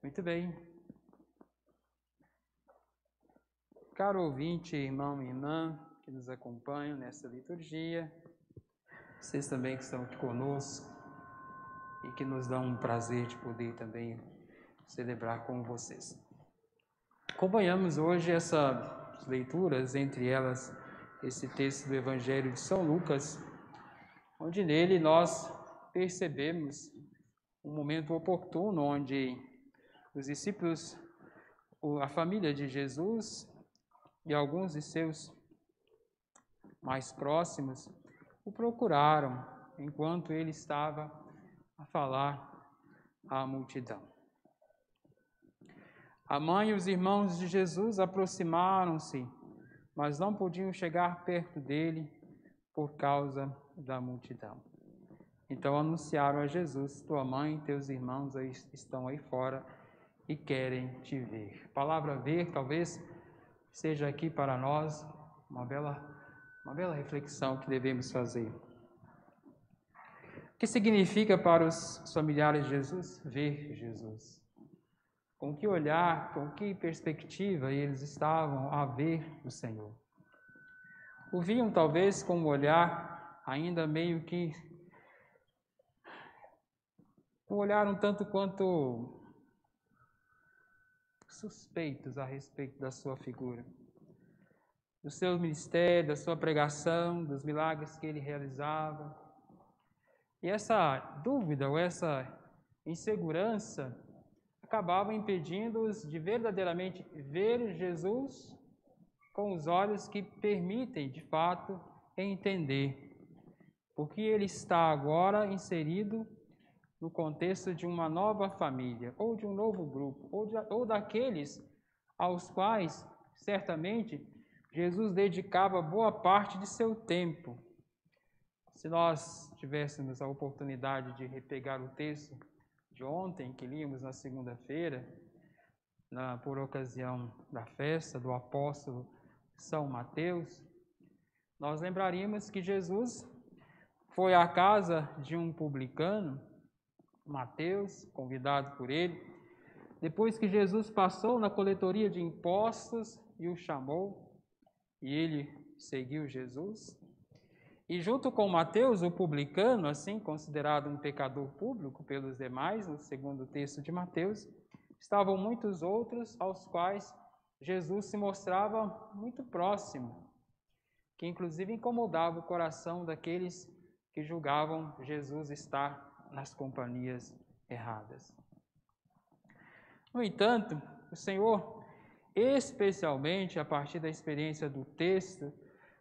Muito bem. Caro ouvinte, irmão e irmã que nos acompanham nessa liturgia, vocês também que estão aqui conosco e que nos dão um prazer de poder também celebrar com vocês. Acompanhamos hoje essas leituras, entre elas esse texto do Evangelho de São Lucas, onde nele nós percebemos um momento oportuno onde os discípulos, a família de Jesus e alguns de seus mais próximos o procuraram enquanto ele estava a falar à multidão. A mãe e os irmãos de Jesus aproximaram-se, mas não podiam chegar perto dele por causa da multidão. Então anunciaram a Jesus: tua mãe e teus irmãos estão aí fora e querem te ver. A palavra ver talvez seja aqui para nós uma bela reflexão que devemos fazer. O que significa para os familiares de Jesus ver Jesus? Com que olhar, com que perspectiva eles estavam a ver o Senhor? O viam talvez com um olhar ainda meio que um olhar um tanto quanto suspeitos a respeito da sua figura, do seu ministério, da sua pregação, dos milagres que ele realizava. E essa dúvida ou essa insegurança acabava impedindo-os de verdadeiramente ver Jesus com os olhos que permitem, de fato, entender porque ele está agora inserido no contexto de uma nova família, ou de um novo grupo, ou daqueles aos quais, certamente, Jesus dedicava boa parte de seu tempo. Se nós tivéssemos a oportunidade de repegar o texto de ontem, que líamos na segunda-feira, por ocasião da festa do apóstolo São Mateus, nós lembraríamos que Jesus foi à casa de um publicano, Mateus, convidado por ele, depois que Jesus passou na coletoria de impostos e o chamou, e ele seguiu Jesus. E junto com Mateus, o publicano, assim considerado um pecador público pelos demais, no segundo texto de Mateus, estavam muitos outros aos quais Jesus se mostrava muito próximo, que inclusive incomodava o coração daqueles que julgavam Jesus estar nas companhias erradas. No entanto, o Senhor, especialmente a partir da experiência do texto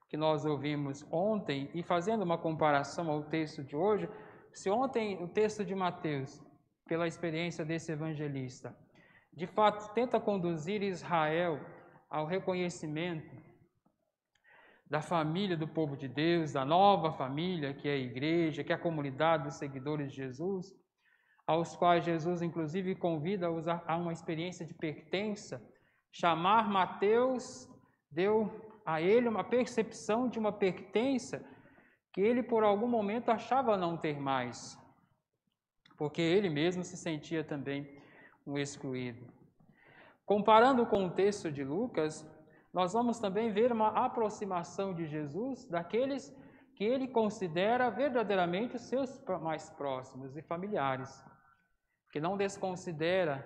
que nós ouvimos ontem, e fazendo uma comparação ao texto de hoje, se ontem o texto de Mateus, pela experiência desse evangelista, de fato tenta conduzir Israel ao reconhecimento da família do povo de Deus, da nova família que é a igreja, que é a comunidade dos seguidores de Jesus, aos quais Jesus inclusive convida-os a uma experiência de pertença. Chamar Mateus deu a ele uma percepção de uma pertença que ele por algum momento achava não ter mais, porque ele mesmo se sentia também um excluído. Comparando com o texto de Lucas, nós vamos também ver uma aproximação de Jesus daqueles que ele considera verdadeiramente os seus mais próximos e familiares, que não desconsidera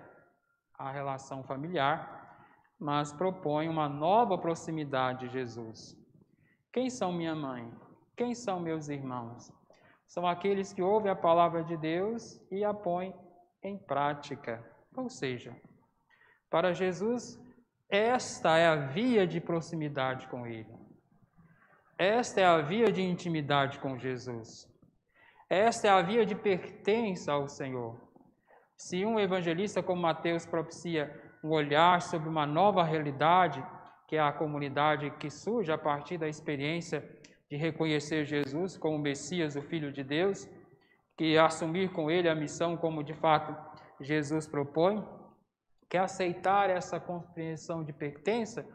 a relação familiar, mas propõe uma nova proximidade de Jesus. Quem são minha mãe? Quem são meus irmãos? São aqueles que ouvem a palavra de Deus e a põem em prática. Ou seja, para Jesus, esta é a via de proximidade com Ele. Esta é a via de intimidade com Jesus. Esta é a via de pertença ao Senhor. Se um evangelista como Mateus propicia um olhar sobre uma nova realidade, que é a comunidade que surge a partir da experiência de reconhecer Jesus como Messias, o Filho de Deus, que assumir com ele a missão como de fato Jesus propõe, que é aceitar essa compreensão de pertença,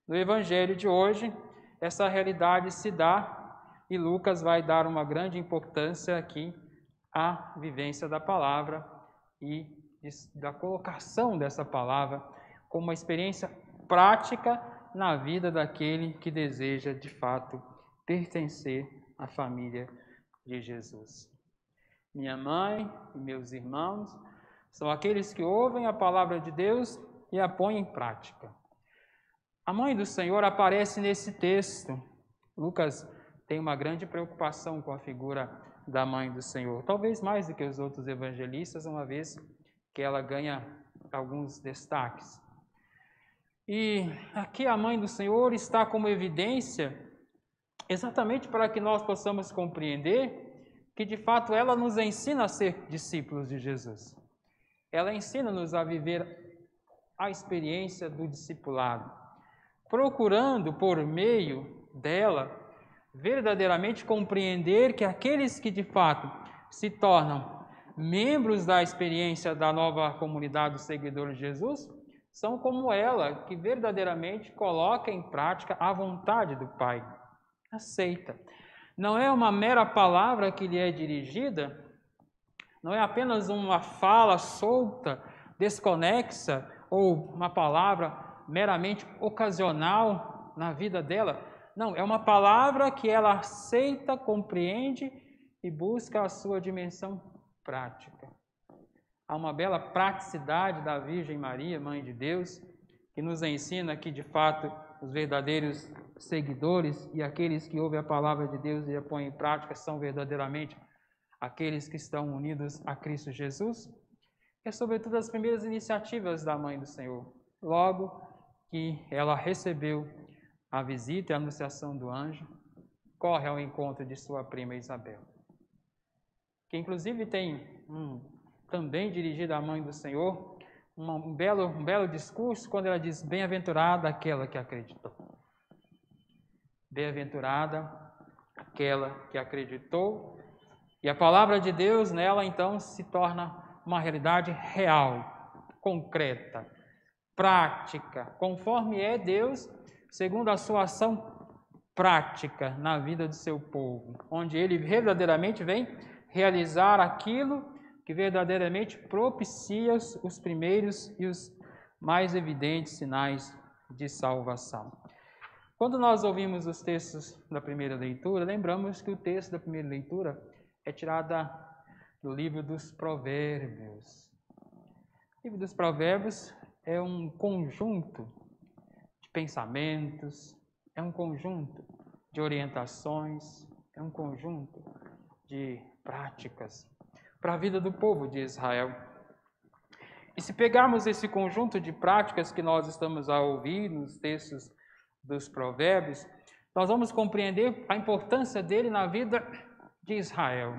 no Evangelho de hoje, essa realidade se dá e Lucas vai dar uma grande importância aqui à vivência da palavra e da colocação dessa palavra como uma experiência prática na vida daquele que deseja, de fato, pertencer à família de Jesus. Minha mãe e meus irmãos são aqueles que ouvem a palavra de Deus e a põem em prática. A mãe do Senhor aparece nesse texto. Lucas tem uma grande preocupação com a figura da mãe do Senhor, talvez mais do que os outros evangelistas, uma vez que ela ganha alguns destaques. E aqui a mãe do Senhor está como evidência exatamente para que nós possamos compreender que, de fato, ela nos ensina a ser discípulos de Jesus. Ela ensina-nos a viver a experiência do discipulado, procurando, por meio dela, verdadeiramente compreender que aqueles que, de fato, se tornam membros da experiência da nova comunidade dos seguidores de Jesus, são como ela, que verdadeiramente coloca em prática a vontade do Pai. Aceita. Não é uma mera palavra que lhe é dirigida, não é apenas uma fala solta, desconexa, ou uma palavra meramente ocasional na vida dela. Não, é uma palavra que ela aceita, compreende e busca a sua dimensão prática. Há uma bela praticidade da Virgem Maria, Mãe de Deus, que nos ensina que, de fato, os verdadeiros seguidores e aqueles que ouvem a palavra de Deus e a põem em prática são verdadeiramente aqueles que estão unidos a Cristo Jesus. É, sobretudo, as primeiras iniciativas da Mãe do Senhor. Logo que ela recebeu a visita e a anunciação do anjo, corre ao encontro de sua prima Isabel, que inclusive tem também dirigido à Mãe do Senhor um belo discurso quando ela diz: bem-aventurada aquela que acreditou. Bem-aventurada aquela que acreditou. E a palavra de Deus nela então se torna uma realidade real, concreta, prática, conforme é Deus, segundo a sua ação prática na vida do seu povo, onde ele verdadeiramente vem realizar aquilo que verdadeiramente propicia os primeiros e os mais evidentes sinais de salvação. Quando nós ouvimos os textos da primeira leitura, lembramos que o texto da primeira leitura é tirado do livro dos Provérbios. O livro dos Provérbios é um conjunto de pensamentos, é um conjunto de orientações, é um conjunto de práticas para a vida do povo de Israel. E se pegarmos esse conjunto de práticas que nós estamos a ouvir nos textos dos Provérbios, nós vamos compreender a importância dele na vida de Israel.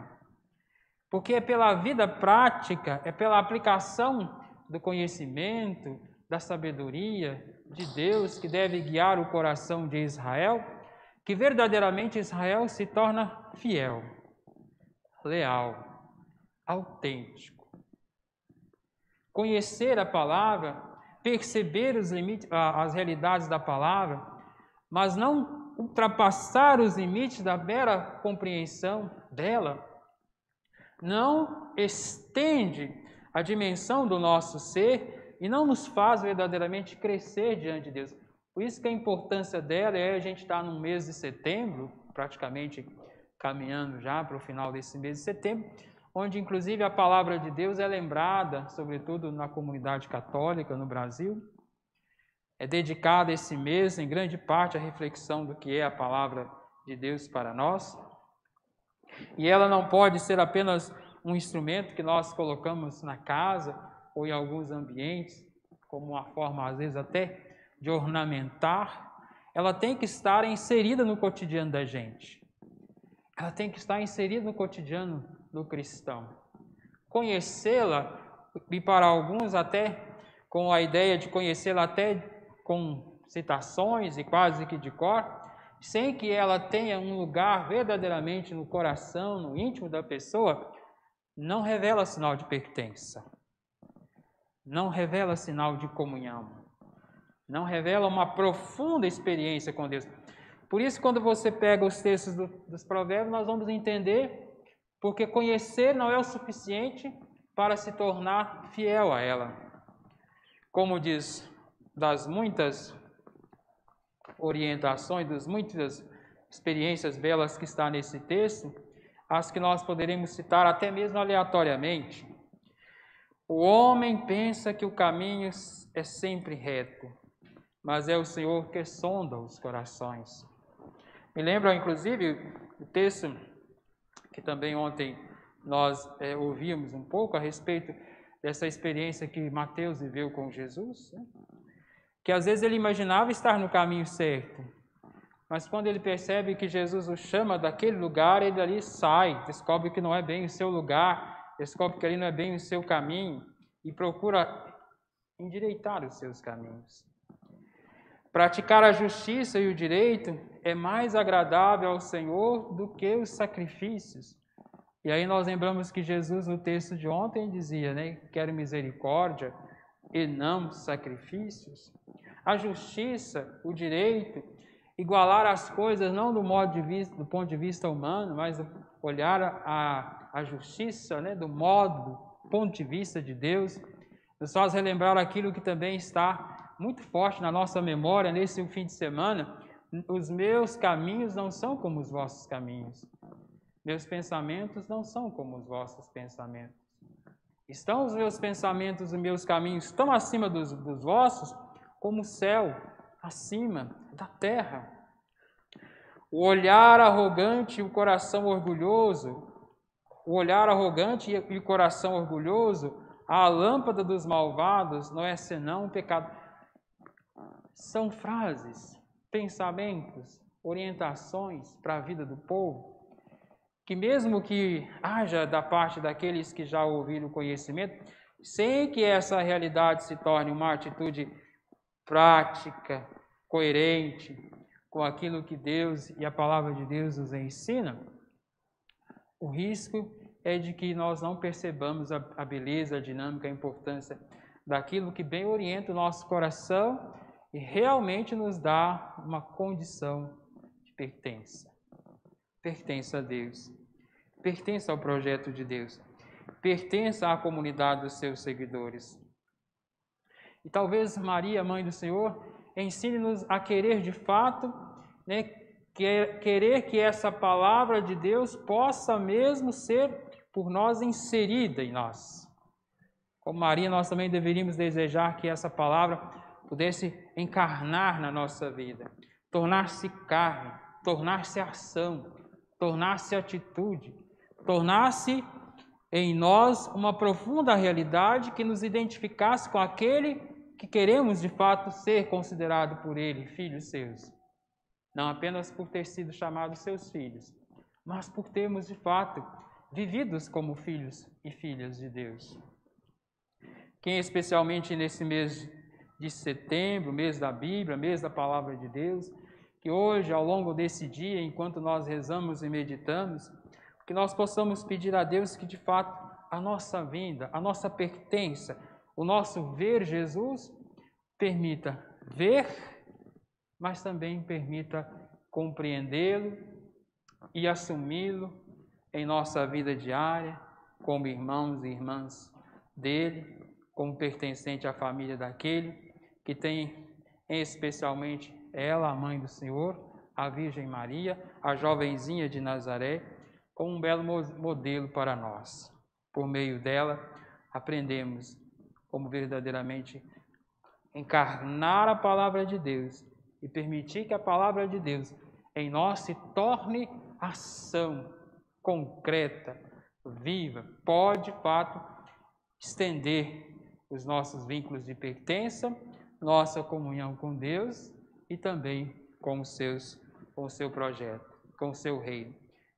Porque é pela vida prática, é pela aplicação do conhecimento, da sabedoria de Deus que deve guiar o coração de Israel, que verdadeiramente Israel se torna fiel, leal, autêntico. Conhecer a palavra, perceber os limites, as realidades da palavra, mas não ultrapassar os limites da mera compreensão dela, não estende a dimensão do nosso ser e não nos faz verdadeiramente crescer diante de Deus. Por isso que a importância dela é a gente estar no mês de setembro, praticamente caminhando já para o final desse mês de setembro, onde inclusive a palavra de Deus é lembrada, sobretudo na comunidade católica no Brasil. É dedicado esse mês, em grande parte, à reflexão do que é a palavra de Deus para nós. E ela não pode ser apenas um instrumento que nós colocamos na casa ou em alguns ambientes, como uma forma, às vezes, até de ornamentar. Ela tem que estar inserida no cotidiano da gente. Ela tem que estar inserida no cotidiano do cristão. Conhecê-la, e para alguns até com a ideia de conhecê-la até com citações e quase que de cor, sem que ela tenha um lugar verdadeiramente no coração, no íntimo da pessoa, não revela sinal de pertença, não revela sinal de comunhão, não revela uma profunda experiência com Deus. Por isso, quando você pega os textos dos Provérbios, nós vamos entender porque conhecer não é o suficiente, para se tornar fiel a ela. Como diz, das muitas orientações, das muitas experiências belas que está nesse texto, as que nós poderemos citar até mesmo aleatoriamente. O homem pensa que o caminho é sempre reto, mas é o Senhor que sonda os corações. Me lembra, inclusive, o texto que também ontem nós ouvimos um pouco a respeito dessa experiência que Mateus viveu com Jesus, né? Que às vezes ele imaginava estar no caminho certo, mas quando ele percebe que Jesus o chama daquele lugar, ele ali sai, descobre que não é bem o seu lugar, descobre que ali não é bem o seu caminho e procura endireitar os seus caminhos. Praticar a justiça e o direito é mais agradável ao Senhor do que os sacrifícios. E aí nós lembramos que Jesus, no texto de ontem, dizia, né, quero misericórdia e não sacrifícios. A justiça, o direito, igualar as coisas não do ponto de vista humano, mas olhar a justiça, né, do ponto de vista de Deus, nos faz relembrar aquilo que também está muito forte na nossa memória nesse fim de semana. Os meus caminhos não são como os vossos caminhos. Meus pensamentos não são como os vossos pensamentos. Estão os meus pensamentos, os meus caminhos tão acima dos vossos, como o céu acima da terra. O olhar arrogante e o coração orgulhoso, e o coração orgulhoso, a lâmpada dos malvados não é senão um pecado. São frases, pensamentos, orientações para a vida do povo, que mesmo que haja da parte daqueles que já ouviram o conhecimento, sem que essa realidade se torne uma atitude prática, coerente com aquilo que Deus e a palavra de Deus nos ensina, o risco é de que nós não percebamos a beleza, a dinâmica, a importância daquilo que bem orienta o nosso coração e realmente nos dá uma condição de pertença. Pertença a Deus, pertença ao projeto de Deus, pertença à comunidade dos seus seguidores. E talvez Maria, Mãe do Senhor, ensine-nos a querer de fato, né, querer que essa palavra de Deus possa mesmo ser por nós inserida em nós. Como Maria, nós também deveríamos desejar que essa palavra pudesse encarnar na nossa vida, tornar-se carne, tornar-se ação, tornar-se atitude, tornar-se em nós uma profunda realidade que nos identificasse com aquele que queremos de fato ser considerado por Ele, filhos seus. Não apenas por ter sido chamados seus filhos, mas por termos de fato vividos como filhos e filhas de Deus. Quem especialmente nesse mês de setembro, mês da Bíblia, mês da Palavra de Deus, que hoje, ao longo desse dia, enquanto nós rezamos e meditamos, que nós possamos pedir a Deus que de fato a nossa vinda, a nossa pertença, o nosso ver Jesus, permita ver, mas também permita compreendê-lo e assumi-lo em nossa vida diária, como irmãos e irmãs dele, como pertencente à família daquele que tem especialmente ela, a Mãe do Senhor, a Virgem Maria, a jovenzinha de Nazaré, como um belo modelo para nós. Por meio dela, aprendemos como verdadeiramente encarnar a palavra de Deus e permitir que a palavra de Deus em nós se torne ação concreta, viva, pode, de fato, estender os nossos vínculos de pertença, nossa comunhão com Deus e também com o seu projeto, com o seu reino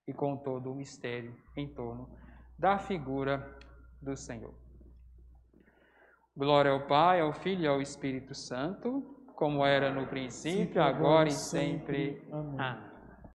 e com todo o mistério em torno da figura do Senhor. Glória ao Pai, ao Filho e ao Espírito Santo, como era no princípio, agora e sempre. Amém.